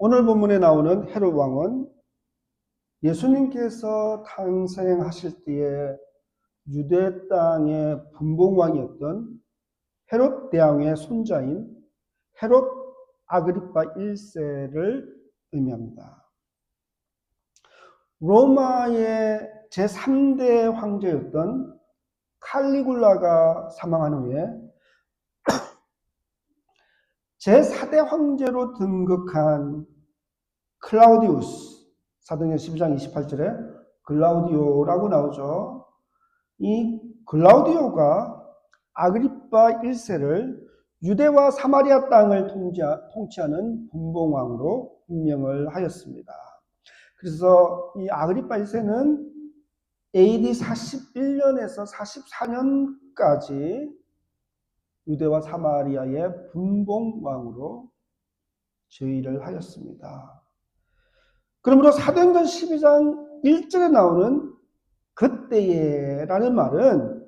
오늘 본문에 나오는 헤롯 왕은 예수님께서 탄생하실 때에 유대 땅의 분봉왕이었던 헤롯 대왕의 손자인 헤롯 아그리파 1세를 의미합니다. 로마의 제3대 황제였던 칼리굴라가 사망한 후에 제4대 황제로 등극한 클라우디우스, 사도행전 12장 28절에 글라우디오라고 나오죠. 이 글라우디오가 아그리파 1세를 유대와 사마리아 땅을 통치하는 분봉왕으로 임명을 하였습니다. 그래서 이 아그리파 1세는 AD 41년에서 44년까지 유대와 사마리아의 분봉왕으로 저위를 하였습니다. 그러므로 사도행전 12장 1절에 나오는 그때에라는 말은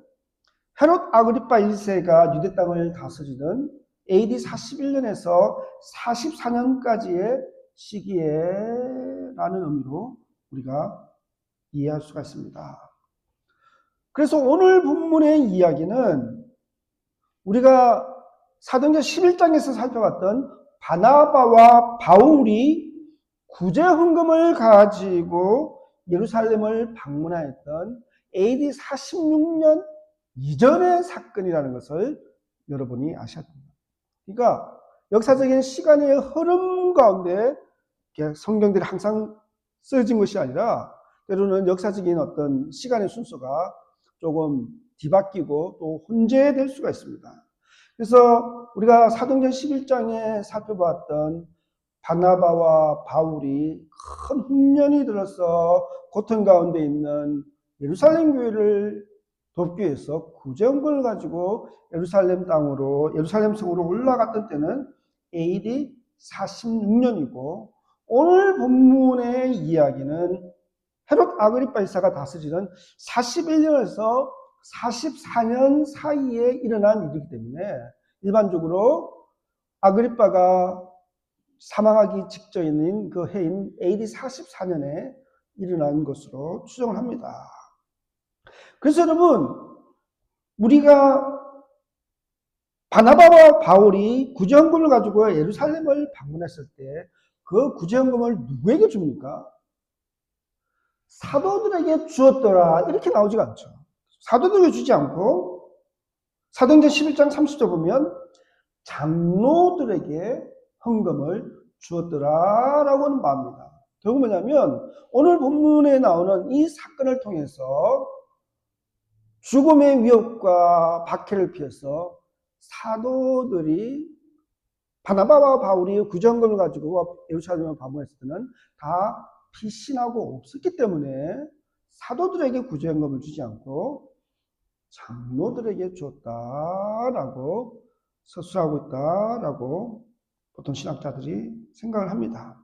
헤롯 아그리파 1세가 유대 땅을 다스리던 AD 41년에서 44년까지의 시기에라는 의미로 우리가 이해할 수가 있습니다. 그래서 오늘 본문의 이야기는 우리가 사도행전 11장에서 살펴봤던 바나바와 바울이 구제 헌금을 가지고 예루살렘을 방문하였던 AD 46년 이전의 사건이라는 것을 여러분이 아셔야 됩니다. 그러니까 역사적인 시간의 흐름 가운데 성경들이 항상 쓰여진 것이 아니라 때로는 역사적인 어떤 시간의 순서가 조금 뒤바뀌고 또 혼재될 수가 있습니다. 그래서 우리가 사도행전 11장에 살펴봤던 바나바와 바울이 큰 흉년이 들어서 고통 가운데 있는 예루살렘 교회를 돕기 위해서 구제헌금을 가지고 예루살렘 땅으로, 예루살렘 성으로 올라갔던 때는 AD 46년이고 오늘 본문의 이야기는 헤롯 아그리파 1세가 다스리는 41년에서 44년 사이에 일어난 일이기 때문에 일반적으로 아그리파가 사망하기 직전인 그 해인 AD 44년에 일어난 것으로 추정을 합니다. 그래서 여러분, 우리가 바나바와 바울이 구제헌금을 가지고 예루살렘을 방문했을 때 그 구제헌금을 누구에게 줍니까? 사도들에게 주었더라 이렇게 나오지가 않죠. 사도들에게 주지 않고 사도행전 11장 30절 보면 장로들에게 헌금을 주었더라라고는 말합니다. 결국 뭐냐면 오늘 본문에 나오는 이 사건을 통해서 죽음의 위협과 박해를 피해서 사도들이 바나바와 바울이 구제헌금을 가지고 예루살렘을 방문했을 때는 다 피신하고 없었기 때문에 사도들에게 구제헌금을 주지 않고 장로들에게 줬다라고 서술하고 있다라고 보통 신학자들이 생각을 합니다.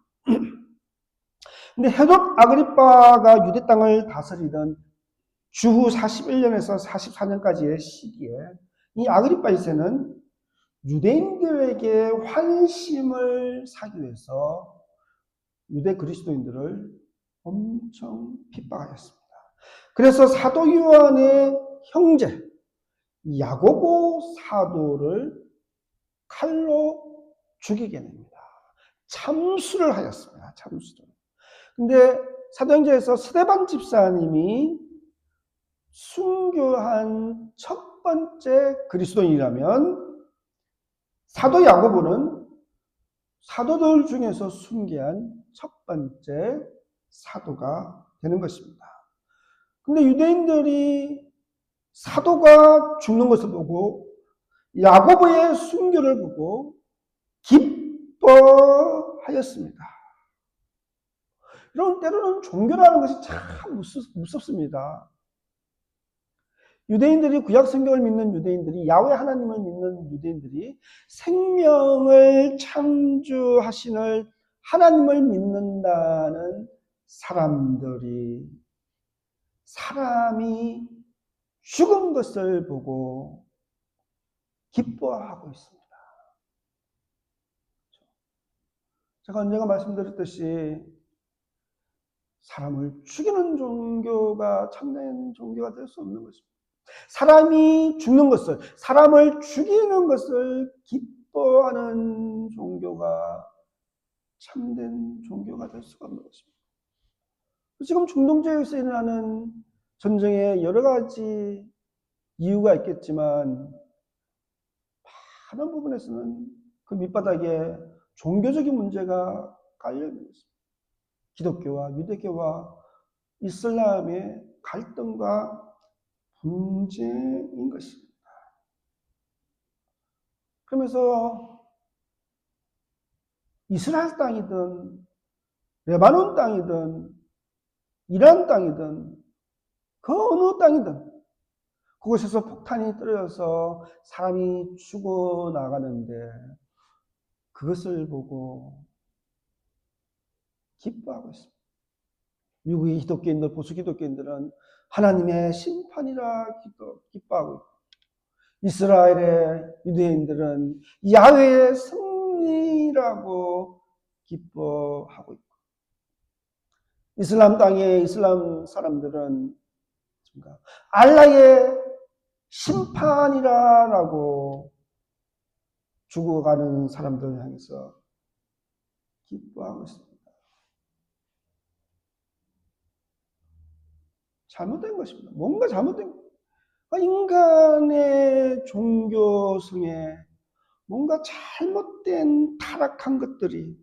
근데 헤롯 아그리파가 유대 땅을 다스리던 주후 41년에서 44년까지의 시기에 이 아그리파 1세는 유대인들에게 환심을 사기 위해서 유대 그리스도인들을 엄청 핍박하였습니다. 그래서 사도 요한의 형제 야고보 사도를 칼로 죽이게 됩니다. 참수를 하였습니다. 참수를. 근데 사도행전에서 스데반 집사님이 순교한 첫 번째 그리스도인이라면 사도 야고보는 사도들 중에서 순교한 첫 번째 사도가 되는 것입니다. 근데 유대인들이 사도가 죽는 것을 보고 야고보의 순교를 보고 기뻐하였습니다. 이런 때로는 종교라는 것이 참 무섭습니다. 유대인들이 구약 성경을 믿는 유대인들이 야훼 하나님을 믿는 유대인들이 생명을 창조하시는 하나님을 믿는다는 사람이 죽은 것을 보고 기뻐하고 있습니다. 제가 언젠가 말씀드렸듯이 사람을 죽이는 종교가 참된 종교가 될 수 없는 것입니다. 사람이 죽는 것을, 사람을 죽이는 것을 기뻐하는 종교가 참된 종교가 될 수가 없는 것입니다. 지금 중동지역에서 일어나는 전쟁에 여러 가지 이유가 있겠지만 많은 부분에서는 그 밑바닥에 종교적인 문제가 깔려 있는 것입니다. 기독교와 유대교와 이슬람의 갈등과 분쟁인 것입니다. 그러면서 이스라엘 땅이든 레바논 땅이든 이란 땅이든 그 어느 땅이든 그곳에서 폭탄이 떨어져서 사람이 죽어나가는데 그것을 보고 기뻐하고 있습니다. 미국의 기독교인들, 보수 기독교인들은 하나님의 심판이라 기뻐하고 있고, 이스라엘의 유대인들은 야훼의 승리라고 기뻐하고 있고, 이슬람 땅의 이슬람 사람들은 알라의 심판이라고 죽어가는 사람들을 향해서 기뻐하고 있습니다. 잘못된 것입니다. 뭔가 잘못된 것. 인간의 종교성에 뭔가 잘못된 타락한 것들이,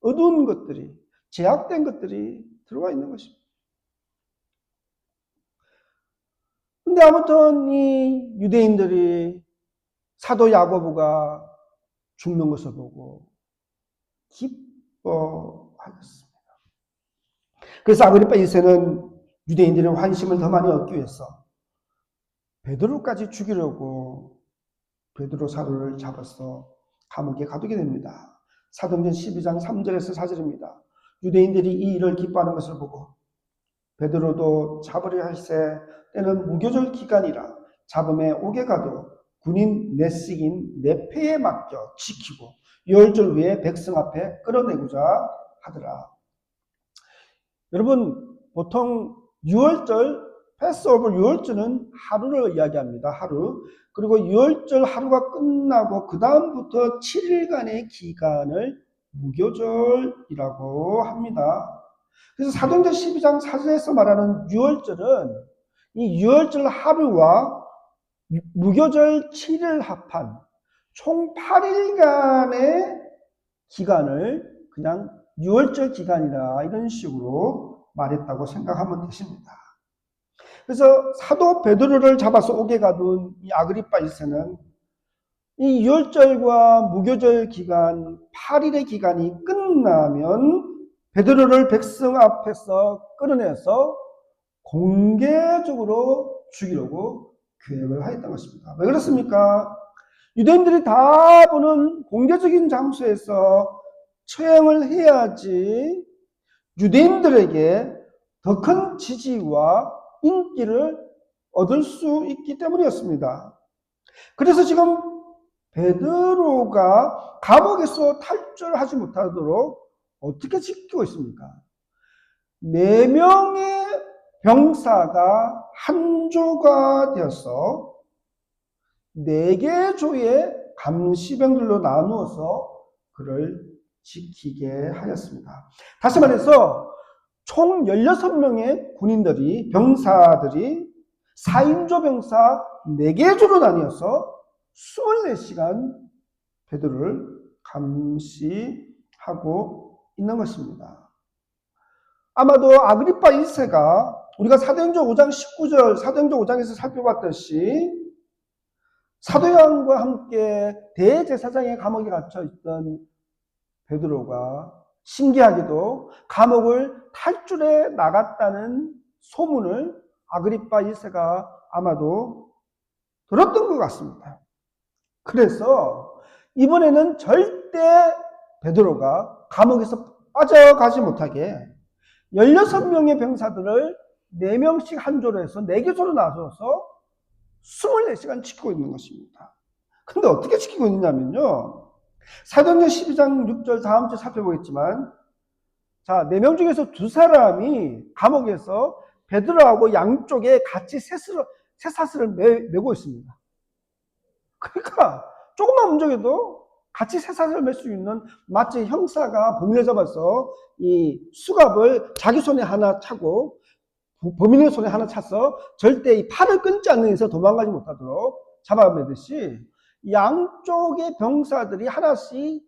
어두운 것들이, 제약된 것들이 들어와 있는 것입니다. 근데 아무튼 이 유대인들이 사도 야고보가 죽는 것을 보고 기뻐하였습니다. 그래서 아그리파 2세는 유대인들의 환심을 더 많이 얻기 위해서 베드로까지 죽이려고 베드로 사도를 잡아서 감옥에 가두게 됩니다. 사도행전 12장 3절에서 4절입니다. 유대인들이 이 일을 기뻐하는 것을 보고 베드로도 잡으려 할세 때는 무교절 기간이라 잡음에 옥에 가도 군인 넷씩인 네페에 맡겨 지키고 6절 후에 백성 앞에 끌어내고자 하더라. 여러분, 보통 6월절, 패스오버 6월절은 하루를 이야기합니다. 하루. 그리고 6월절 하루가 끝나고 그 다음부터 7일간의 기간을 무교절이라고 합니다. 그래서 사도행전 12장 4절에서 말하는 6월절은 이 6월절 하루와 무교절 7일 합한 총 8일간의 기간을 그냥 6월절 기간이다 이런 식으로 말했다고 생각하면 되십니다. 그래서 사도 베드로를 잡아서 옥에 가둔 이 아그리파 1세는 이 6월절과 무교절 기간 8일의 기간이 끝나면 베드로를 백성 앞에서 끌어내서 공개적으로 죽이려고 계획을 하였던 것입니다. 왜 그렇습니까? 유대인들이 다 보는 공개적인 장소에서 처형을 해야지 유대인들에게 더 큰 지지와 인기를 얻을 수 있기 때문이었습니다. 그래서 지금 베드로가 감옥에서 탈출하지 못하도록 어떻게 지키고 있습니까? 4명의 병사가 한 조가 되어서 4개의 조의 감시병들로 나누어서 그를 지키게 하였습니다. 다시 말해서 총 16명의 군인들이, 병사들이 4인조 병사 4개의 조로 나뉘어서 24시간 베드로를 감시하고 있는 것입니다. 아마도 아그리파 1세가 우리가 사도행전 5장 19절, 사도행전 5장에서 살펴봤듯이 사도 요한과 함께 대제사장의 감옥에 갇혀 있던 베드로가 신기하게도 감옥을 탈출해 나갔다는 소문을 아그리파 1세가 아마도 들었던 것 같습니다. 그래서 이번에는 절대 베드로가 감옥에서 빠져가지 못하게 16명의 병사들을 4명씩 한 조로 해서 4개 조로 나눠서 24시간 지키고 있는 것입니다. 근데 어떻게 지키고 있느냐면요, 사도행전 12장 6절 다음 주에 살펴보겠지만, 자, 4명 중에서 2사람이 감옥에서 베드로하고 양쪽에 같이 쇠사슬을 메고 있습니다. 그러니까 조금만 움직여도 같이 쇠사슬을 맬 수 있는, 마치 형사가 범인을 잡아서 이 수갑을 자기 손에 하나 차고 범인의 손에 하나 차서 절대 이 팔을 끊지 않는 이상 도망가지 못하도록 잡아매듯이 양쪽의 병사들이 하나씩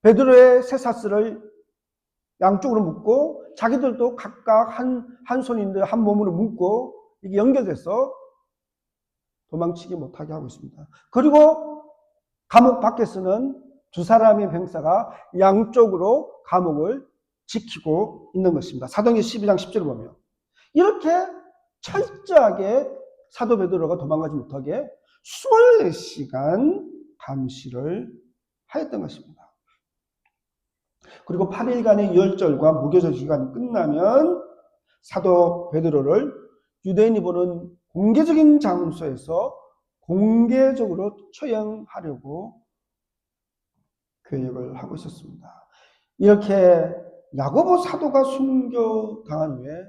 베드로의 쇠사슬을 양쪽으로 묶고 자기들도 각각 한 손인데 한 몸으로 묶고 이게 연결돼서 도망치지 못하게 하고 있습니다. 그리고 감옥 밖에서는 2사람의 병사가 양쪽으로 감옥을 지키고 있는 것입니다. 사도행전 12장 10절을 보면 이렇게 철저하게 사도 베드로가 도망가지 못하게 24시간 감시를 하였던 것입니다. 그리고 8일간의 유월절과 무교절 기간이 끝나면 사도 베드로를 유대인이 보는 공개적인 장소에서 공개적으로 처형하려고 계획을 하고 있었습니다. 이렇게 야고보 사도가 순교당한 후에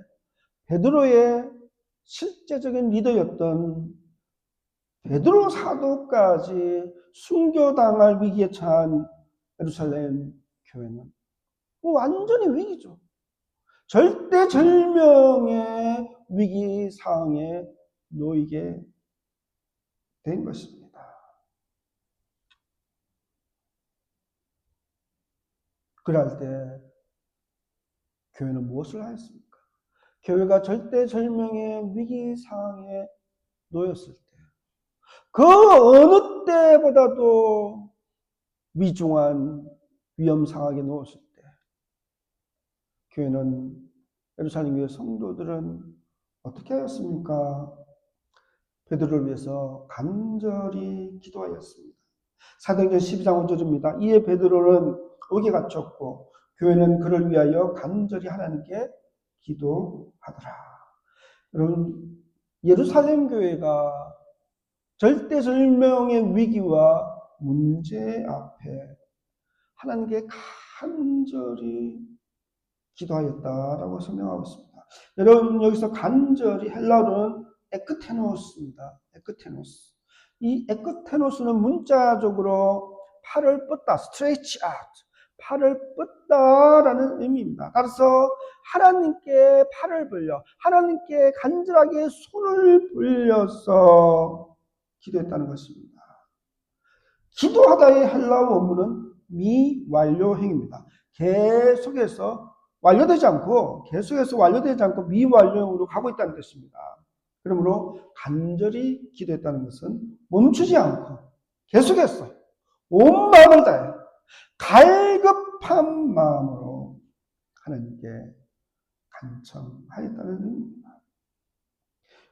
베드로의 실제적인 리더였던 베드로 사도까지 순교당할 위기에 처한 예루살렘 교회는 완전히 위기죠. 절대절명의 위기 상황에 놓이게 된 것입니다. 그럴 때 교회는 무엇을 하였습니까? 교회가 절대절명의 위기 상황에 놓였을 때, 그 어느 때보다도 위중한 위험 상황에 놓였을 때, 교회는, 예루살렘 교회 성도들은 어떻게 하였습니까? 베드로를 위해서 간절히 기도하였습니다. 사도행전 12장 5절입니다. 이에 베드로는 의에 갇혔고 교회는 그를 위하여 간절히 하나님께 기도하더라. 여러분, 예루살렘 교회가 절대절명의 위기와 문제 앞에 하나님께 간절히 기도하였다라고 설명하고 있습니다. 여러분, 여기서 간절히 헬라어로는 에크테노스입니다. 에크테노스. 이 에크테노스는 문자적으로 팔을 뻗다, stretch out, 팔을 뻗다라는 의미입니다. 따라서 하나님께 팔을 벌려, 하나님께 간절하게 손을 벌려서 기도했다는 것입니다. 기도하다의 헬라어 원문은 미완료형입니다. 계속해서 완료되지 않고 미완료형으로 가고 있다는 뜻입니다. 그러므로 간절히 기도했다는 것은 멈추지 않고 계속해서 온 마음을 다해 갈급한 마음으로 하나님께 간청하였다는 의미입니다.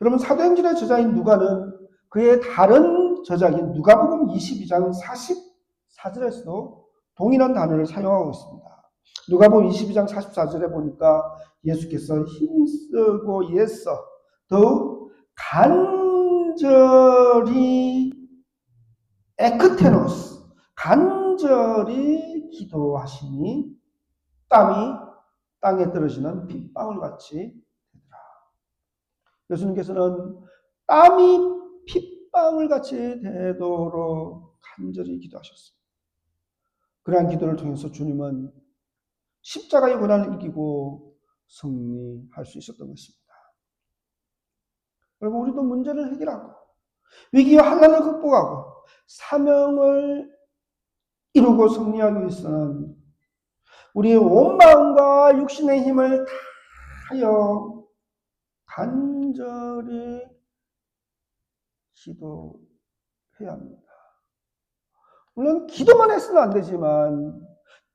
여러분, 사도행전의 저자인 누가는 그의 다른 저자인 누가복음 22장 44절에서도 동일한 단어를 사용하고 있습니다. 누가복음 22장 44절에 보니까 예수께서 힘쓰고 애써 더욱 간절히 에크테노스, 간절히 기도하시니 땀이 땅에 떨어지는 핏방울 같이 되더라. 예수님께서는 땀이 핏방울 같이 되도록 간절히 기도하셨습니다. 그러한 기도를 통해서 주님은 십자가의 고난을 이기고 승리할 수 있었던 것입니다. 여러분, 우리도 문제를 해결하고 위기와 환난을 극복하고 사명을 이루고 승리하기 위해서는 우리의 온 마음과 육신의 힘을 다하여 간절히 기도해야 합니다. 물론 기도만 해서는 안 되지만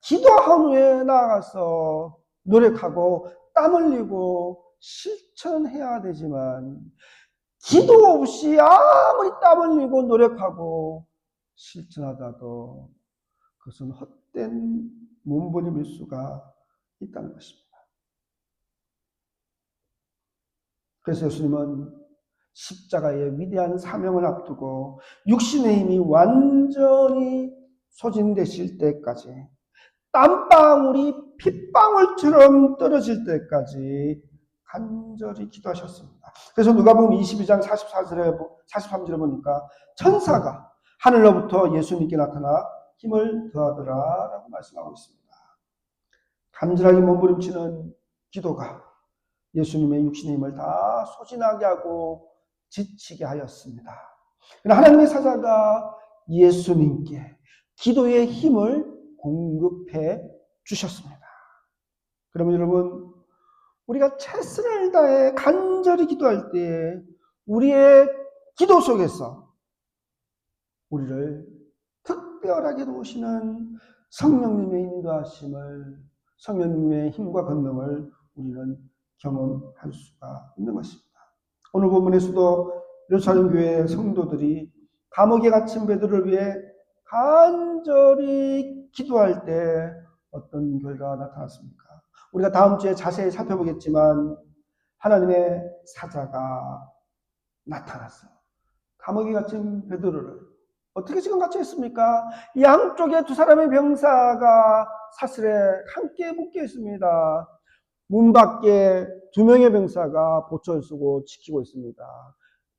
기도한 후에 나아가서 노력하고 땀 흘리고 실천해야 되지만 기도 없이 아무리 땀 흘리고 노력하고 실천하다도 그것은 헛된 몸부림일 수가 있다는 것입니다. 그래서 예수님은 십자가의 위대한 사명을 앞두고 육신의 힘이 완전히 소진되실 때까지, 땀방울이 핏방울처럼 떨어질 때까지 간절히 기도하셨습니다. 그래서 누가복음 22장 43절에 보니까 천사가 하늘로부터 예수님께 나타나 힘을 더하더라라고 말씀하고 있습니다. 간절하게 몸부림치는 기도가 예수님의 육신의 힘을 다 소진하게 하고 지치게 하였습니다. 그러나 하나님의 사자가 예수님께 기도의 힘을 공급해 주셨습니다. 그러면 여러분, 우리가 최선을 다해 간절히 기도할 때 우리의 기도 속에서 우리를 특별하게 도우시는 성령님의 인도하심을, 성령님의 힘과 권능을 우리는 경험할 수가 있는 것입니다. 오늘 본문에서도 예루살렘 교회 성도들이 감옥에 갇힌 베드로를 위해 간절히 기도할 때 어떤 결과가 나타났습니까? 우리가 다음 주에 자세히 살펴보겠지만 하나님의 사자가 나타났어요. 감옥에 갇힌 베드로를 어떻게 지금 갇혀 있습니까? 양쪽에 두 사람의 병사가 사슬에 함께 묶여 있습니다. 문 밖에 두 명의 병사가 보초를 쓰고 지키고 있습니다.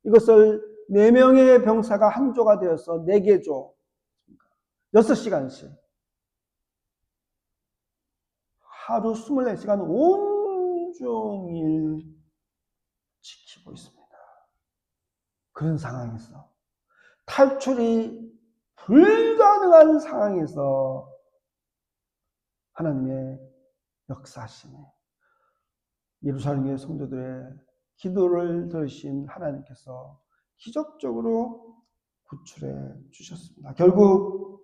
이것을 네 명의 병사가 한 조가 되어서 4개 조, 6시간씩 하루 24시간 온종일 지키고 있습니다. 그런 상황에서, 탈출이 불가능한 상황에서 하나님의 역사하심에 예루살렘의 성도들의 기도를 들으신 하나님께서 기적적으로 구출해 주셨습니다. 결국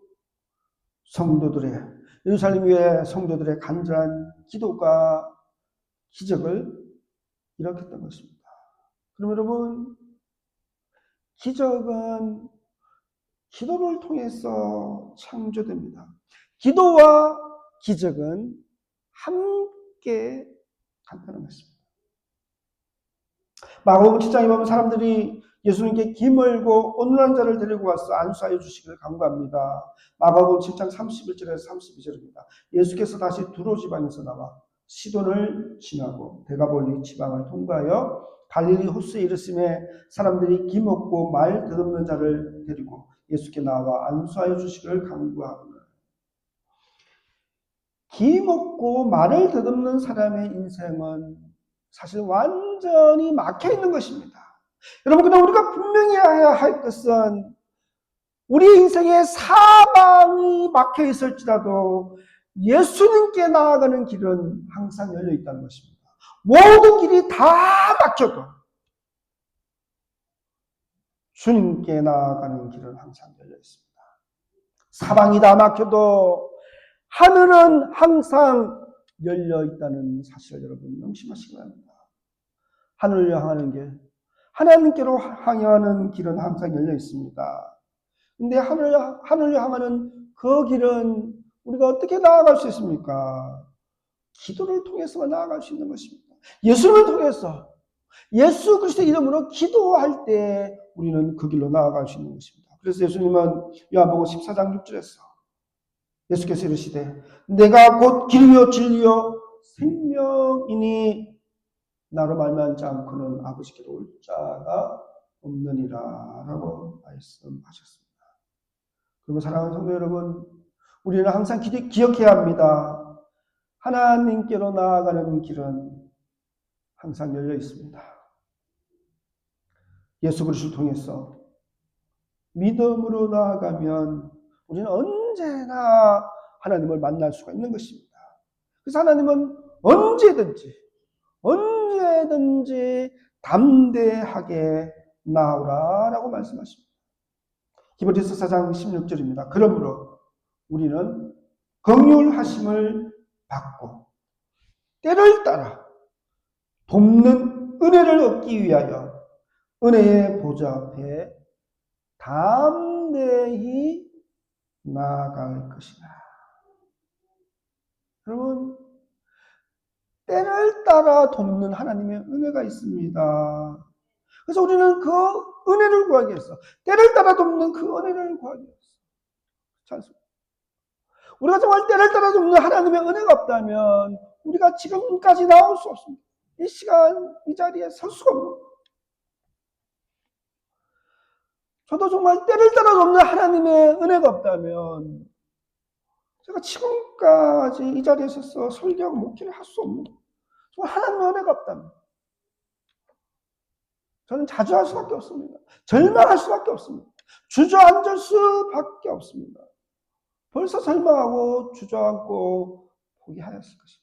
예루살렘 교회 성도들의 간절한 기도가 기적을 일으켰던 것입니다. 그럼 여러분, 기적은 기도를 통해서 창조됩니다. 기도와 기적은 함께 간다는 것입니다. 마가복음 7장에 보면 사람들이 예수님께 기멀고 온유한 자를 데리고 와서 안수하여 주시기를 간구합니다. 마가복음 7장 31절에서 32절입니다. 예수께서 다시 두로 지방에서 나와 시돈을 지나고 데가볼리 지방을 통과하여 갈릴리 호수에 이르심에 사람들이 기먹고 말 더듬는 자를 데리고 예수께 나와 안수하여 주시기를 간구하거늘. 기먹고 말을 더듬는 사람의 인생은 사실 완전히 막혀 있는 것입니다. 여러분, 그러나 우리가 분명히 해야 할 것은 우리의 인생에 사방이 막혀 있을지라도 예수님께 나아가는 길은 항상 열려 있다는 것입니다. 모든 길이 다 막혀도 주님께 나아가는 길은 항상 열려 있습니다. 사방이 다 막혀도 하늘은 항상 열려 있다는 사실을 여러분 명심하시기 바랍니다. 하늘을 향하는 길, 하나님께로 향하는 길은 항상 열려 있습니다. 근데 하늘을 향하는 그 길은 우리가 어떻게 나아갈 수 있습니까? 기도를 통해서만 나아갈 수 있는 것입니다. 예수님을 통해서, 예수 그리스도의 이름으로 기도할 때 우리는 그 길로 나아갈 수 있는 것입니다. 그래서 예수님은 요한복음 14장 6절에서 예수께서 이르시되 내가 곧 길이요 진리요 생명이니 나로 말미암지 않고는 아버지께로 올 자가 없느니라 라고 말씀하셨습니다. 그리고 사랑하는 성도 여러분, 우리는 항상 기억해야 합니다. 하나님께로 나아가는 길은 항상 열려 있습니다. 예수 그리스도를 통해서 믿음으로 나아가면 우리는 언제나 하나님을 만날 수가 있는 것입니다. 그래서 하나님은 언제든지 담대하게 나오라라고 말씀하십니다. 히브리서 4장 16절입니다. 그러므로 우리는 긍휼하심을 받고 때를 따라 돕는 은혜를 얻기 위하여 은혜의 보좌 앞에 담대히 나아갈 것이다. 여러분, 때를 따라 돕는 하나님의 은혜가 있습니다. 그래서 우리는 그 은혜를 구하기 위해서, 때를 따라 돕는 그 은혜를 구하기 위해서. 찬송. 우리가 정말 때를 따라 돕는 하나님의 은혜가 없다면 우리가 지금까지 나올 수 없습니다. 이 시간, 이 자리에 설 수가 없는 거예요. 저도 정말 때를 따라 돕는 하나님의 은혜가 없다면 제가 지금까지 이 자리에 서서 설교하고 목회를 할 수 없는 거예요. 정말 하나님의 은혜가 없다면 저는 자주할 수밖에 없습니다. 절망할 수밖에 없습니다. 주저앉을 수밖에 없습니다. 벌써 절망하고 주저앉고 포기하였을 것입니다.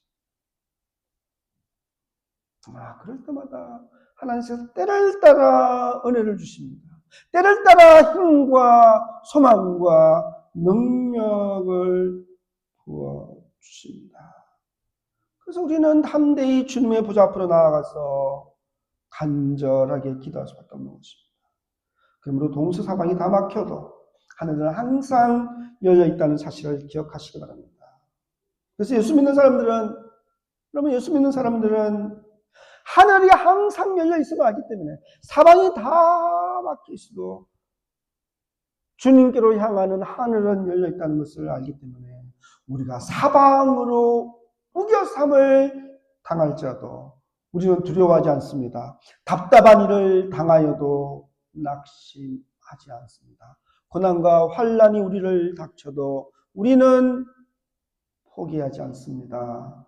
그럴 때마다 하나님께서 때를 따라 은혜를 주십니다. 때를 따라 힘과 소망과 능력을 부어주십니다. 그래서 우리는 담대히 주님의 보좌 앞으로 나아가서 간절하게 기도할 수밖에 없는 것입니다. 그러므로 동서사방이 다 막혀도 하늘은 항상 열려있다는 사실을 기억하시기 바랍니다. 그래서 예수 믿는 사람들은, 여러분 예수 믿는 사람들은 하늘이 항상 열려있음을 알기 때문에 사방이 다 막혀 있어도 주님께로 향하는 하늘은 열려있다는 것을 알기 때문에 우리가 사방으로 우겨삼을 당할지라도 우리는 두려워하지 않습니다. 답답한 일을 당하여도 낙심하지 않습니다. 고난과 환난이 우리를 닥쳐도 우리는 포기하지 않습니다.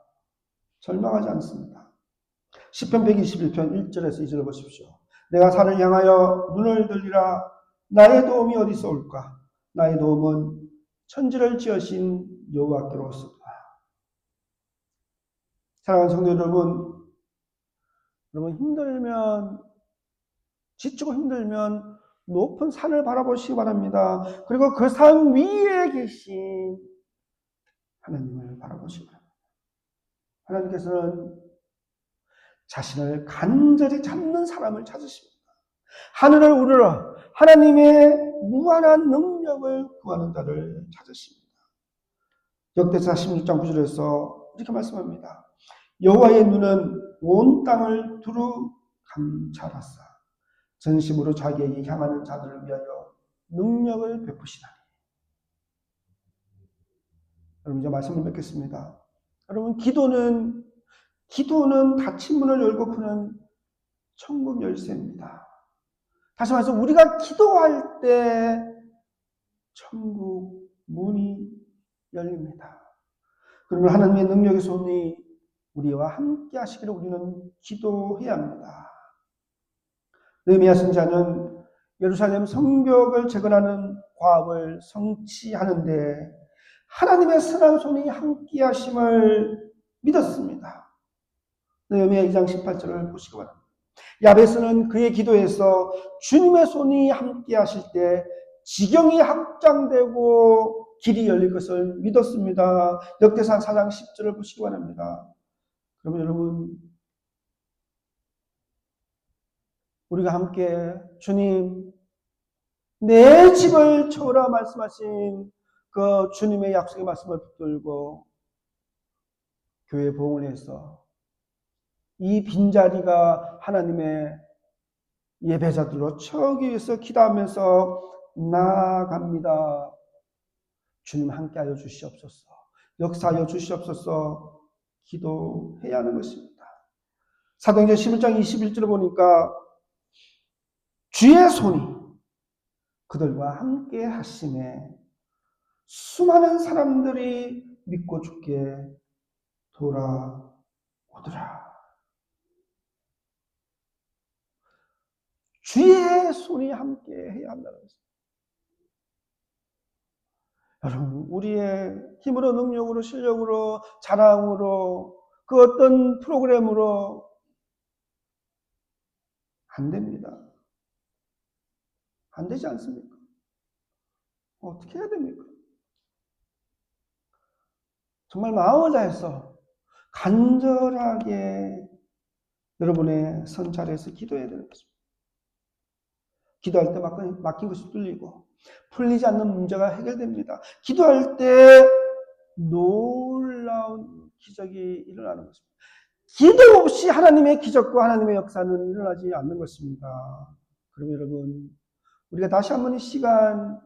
절망하지 않습니다. 시편 121편 1절에서 2절을 보십시오. 내가 산을 향하여 눈을 들리라. 나의 도움이 어디서 올까? 나의 도움은 천지를 지으신 여호와께로서다. 사랑하는 성도 여러분 힘들면, 지치고 힘들면 높은 산을 바라보시기 바랍니다. 그리고 그 산 위에 계신 하나님을 바라보시기 바랍니다. 하나님께서는 자신을 간절히 찾는 사람을 찾으십니다. 하늘을 우러러 하나님의 무한한 능력을 구하는 자를 찾으십니다. 역대사 16장 9절에서 이렇게 말씀합니다. 여호와의 눈은 온 땅을 두루 감찰하사 전심으로 자기에게 향하는 자들을 위하여 능력을 베푸시나니. 여러분 이제 말씀을 맺겠습니다. 여러분 기도는 닫힌 문을 열고 푸는 천국 열쇠입니다. 다시 말해서 우리가 기도할 때 천국 문이 열립니다. 그러면 하나님의 능력의 손이 우리와 함께 하시기를 우리는 기도해야 합니다. 느헤미야 선지자는 예루살렘 성벽을 재건하는 과업을 성취하는데 하나님의 선한 손이 함께 하심을 믿었습니다. 느헤미야 2장 18절을 보시기 바랍니다. 야베스는 그의 기도에서 주님의 손이 함께 하실 때 지경이 확장되고 길이 열릴 것을 믿었습니다. 역대상 4장 10절을 보시기 바랍니다. 그러면 여러분 우리가 함께 주님 내 집을 채우라 말씀하신 그 주님의 약속의 말씀을 붙들고 교회 부흥을 해서 이 빈자리가 하나님의 예배자들로 채우기 위해서 기도하면서 나아갑니다. 주님 함께하여 주시옵소서. 역사하여 주시옵소서. 기도해야 하는 것입니다. 사도행전 11장 21절을 보니까 주의 손이 그들과 함께 하심에 수많은 사람들이 믿고 주께 돌아오더라. 주의 손이 함께 해야 한다는 것입니다. 여러분 우리의 힘으로 능력으로 실력으로 자랑으로 그 어떤 프로그램으로 안 됩니다. 안 되지 않습니까? 어떻게 해야 됩니까? 정말 마음을 다해서 간절하게 여러분의 선자리에서 기도해야 되는 것입니다. 기도할 때 막힌 것이 뚫리고 풀리지 않는 문제가 해결됩니다. 기도할 때 놀라운 기적이 일어나는 것입니다. 기도 없이 하나님의 기적과 하나님의 역사는 일어나지 않는 것입니다. 그럼 여러분, 우리가 다시 한번 이 시간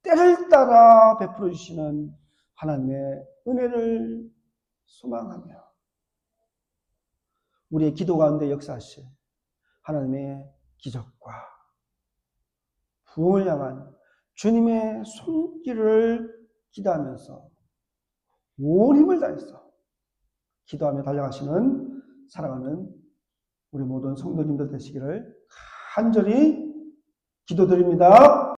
때를 따라 베풀어 주시는 하나님의 은혜를 소망하며 우리의 기도 가운데 역사하실 하나님의 기적과 부흥을 향한 주님의 손길을 기도하면서 온 힘을 다해서 기도하며 달려가시는 사랑하는 우리 모든 성도님들 되시기를 간절히 기도드립니다.